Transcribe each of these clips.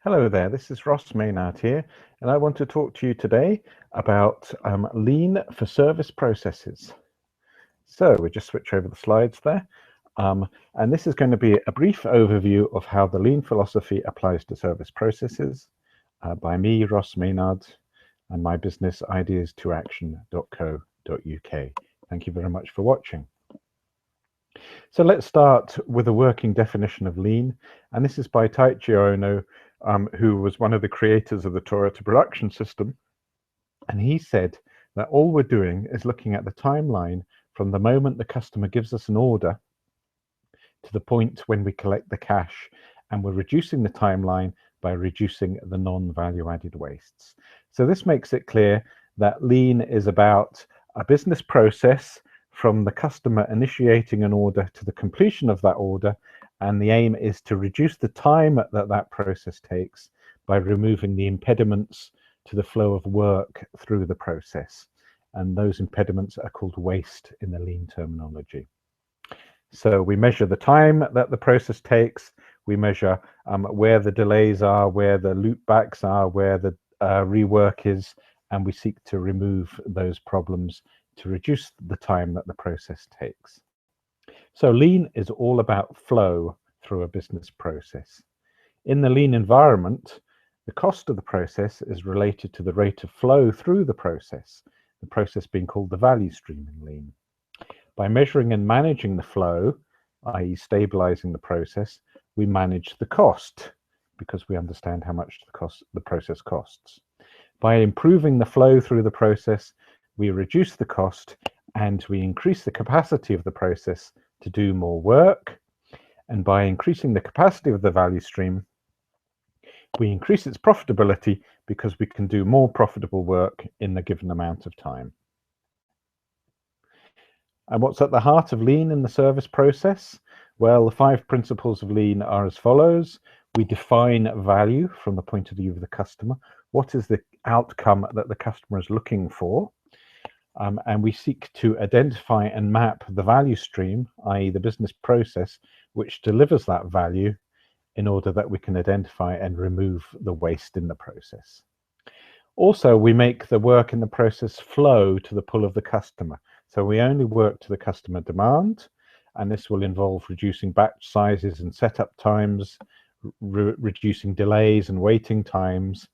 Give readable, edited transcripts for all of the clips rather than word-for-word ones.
Hello there, this is Ross Maynard here, and I want to talk to you today about lean for service processes. So we just switch over the slides there. And this is going to be a brief overview of how the lean philosophy applies to service processes by me, Ross Maynard, and my business ideas2action.co.uk. Thank you very much for watching. So let's start with a working definition of lean, and this is by Taiichi Ohno, who was one of the creators of the Toyota production system. And he said that all we're doing is looking at the timeline from the moment the customer gives us an order to the point when we collect the cash, and we're reducing the timeline by reducing the non-value added wastes. So this makes it clear that lean is about a business process from the customer initiating an order to the completion of that order, and the aim is to reduce the time that process takes by removing the impediments to the flow of work through the process. And those impediments are called waste in the lean terminology. So we measure the time that the process takes, we measure where the delays are, where the loopbacks are, where the rework is, and we seek to remove those problems to reduce the time that the process takes. So lean is all about flow through a business process. In the lean environment, the cost of the process is related to the rate of flow through the process being called the value stream in lean. By measuring and managing the flow, i.e. stabilizing the process, we manage the cost because we understand how much the process costs. By improving the flow through the process, we reduce the cost and we increase the capacity of the process to do more work. And by increasing the capacity of the value stream, we increase its profitability because we can do more profitable work in the given amount of time. And what's at the heart of lean in the service process? Well, the 5 principles of lean are as follows. We define value from the point of view of the customer. What is the outcome that the customer is looking for? And we seek to identify and map the value stream, i.e. the business process, which delivers that value in order that we can identify and remove the waste in the process. Also, we make the work in the process flow to the pull of the customer. So we only work to the customer demand, and this will involve reducing batch sizes and setup times, reducing delays and waiting times,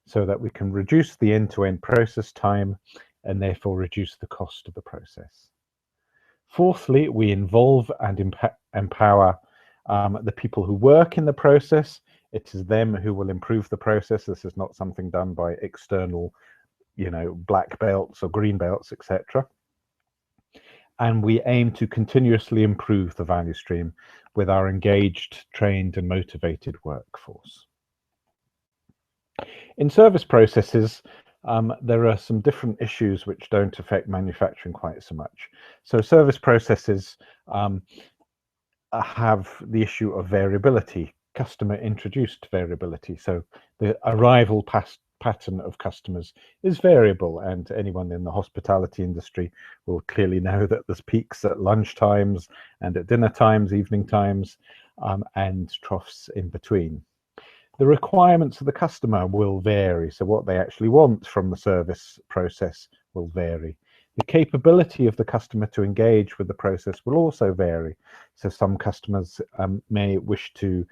so that we can reduce the end-to-end process time and therefore reduce the cost of the process. Fourthly, we involve and empower the people who work in the process. It is them who will improve the process. This is not something done by external, black belts or green belts, etc. And we aim to continuously improve the value stream with our engaged, trained, and motivated workforce. In service processes, there are some different issues which don't affect manufacturing quite so much. So service processes have the issue of variability, customer introduced variability. So the arrival pattern of customers is variable, and anyone in the hospitality industry will clearly know that there's peaks at lunch times and at dinner times, evening times, and troughs in between. The requirements of the customer will vary, so what they actually want from the service process will vary. The capability of the customer to engage with the process will also vary. So some customers may wish to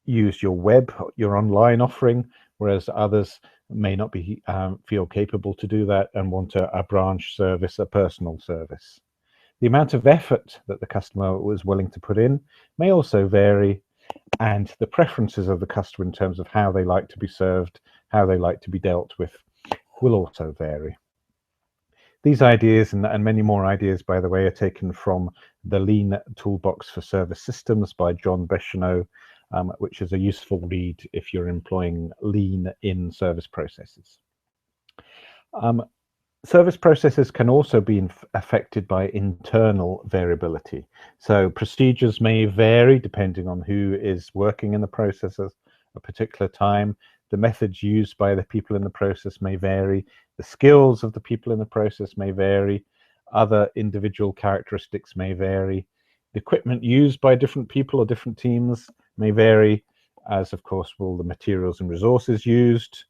use your online offering, whereas others may not feel capable to do that and want a branch service, a personal service. The amount of effort that the customer was willing to put in may also vary, and the preferences of the customer in terms of how they like to be served, how they like to be dealt with, will also vary. These ideas and many more ideas, by the way, are taken from the Lean Toolbox for Service Systems by John Becheneau, which is a useful read if you're employing lean in service processes. Service processes can also be affected by internal variability. So procedures may vary depending on who is working in the process at a particular time. The methods used by the people in the process may vary. The skills of the people in the process may vary. Other individual characteristics may vary. The equipment used by different people or different teams may vary. as of course will the materials and resources used.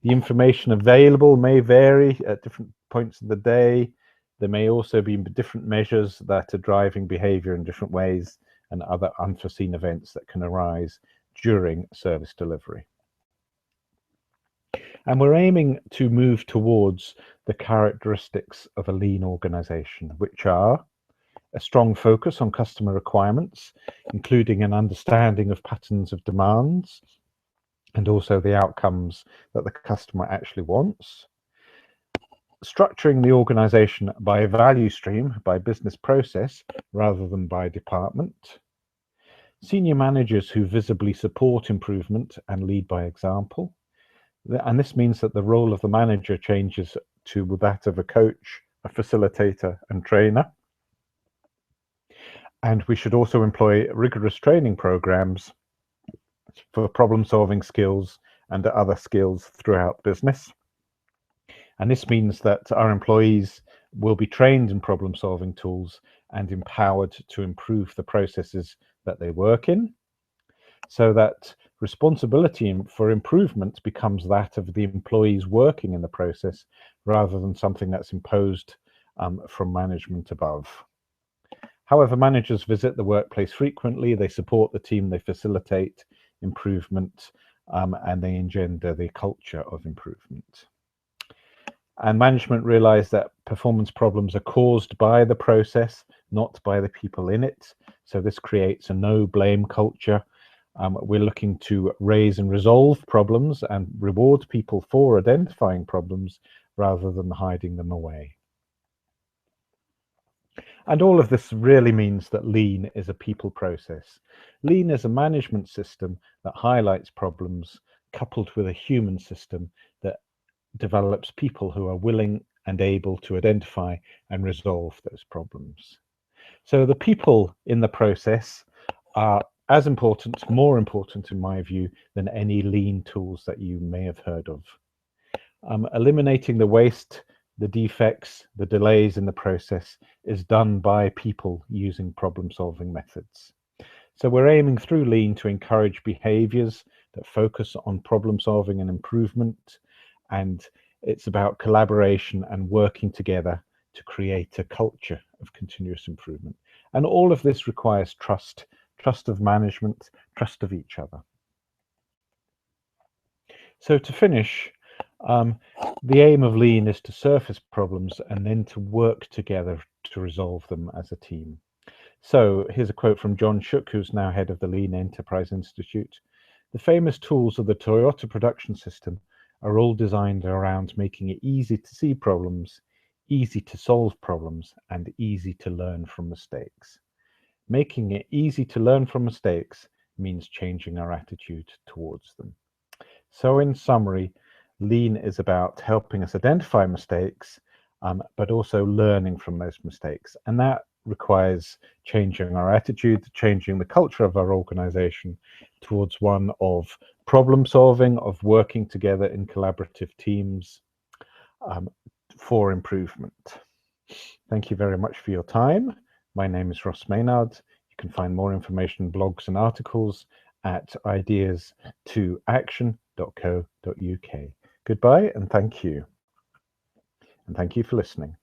The information available may vary at different points of the day. There may also be different measures that are driving behavior in different ways and other unforeseen events that can arise during service delivery. And we're aiming to move towards the characteristics of a lean organization, which are a strong focus on customer requirements, including an understanding of patterns of demands and also the outcomes that the customer actually wants. Structuring the organization by value stream, by business process, rather than by department. Senior managers who visibly support improvement and lead by example. And this means that the role of the manager changes to that of a coach, a facilitator, and trainer. And we should also employ rigorous training programs for problem-solving skills and other skills throughout business. And this means that our employees will be trained in problem-solving tools and empowered to improve the processes that they work in, so that responsibility for improvement becomes that of the employees working in the process rather than something that's imposed from management above. However, managers visit the workplace frequently, they support the team, they facilitate improvement, and they engender the culture of improvement. And management realize that performance problems are caused by the process, not by the people in it. So this creates a no blame culture. We're looking to raise and resolve problems and reward people for identifying problems rather than hiding them away. And all of this really means that lean is a people process. Lean is a management system that highlights problems coupled with a human system that develops people who are willing and able to identify and resolve those problems. So the people in the process are as important, more important in my view, than any lean tools that you may have heard of. Eliminating the waste, the defects, the delays in the process is done by people using problem-solving methods. So we're aiming through lean to encourage behaviors that focus on problem-solving and improvement, and it's about collaboration and working together to create a culture of continuous improvement. And all of this requires trust, trust of management, trust of each other. So to finish, the aim of lean is to surface problems and then to work together to resolve them as a team. So here's a quote from John Shook, who's now head of the Lean Enterprise Institute. The famous tools of the Toyota production system are all designed around making it easy to see problems, easy to solve problems, and easy to learn from mistakes. Making it easy to learn from mistakes means changing our attitude towards them. So in summary, lean is about helping us identify mistakes, but also learning from those mistakes. And that requires changing our attitude, changing the culture of our organization towards one of problem solving, of working together in collaborative teams for improvement. Thank you very much for your time. My name is Ross Maynard. You can find more information, blogs and articles at ideas2action.co.uk. Goodbye and thank you. And thank you for listening.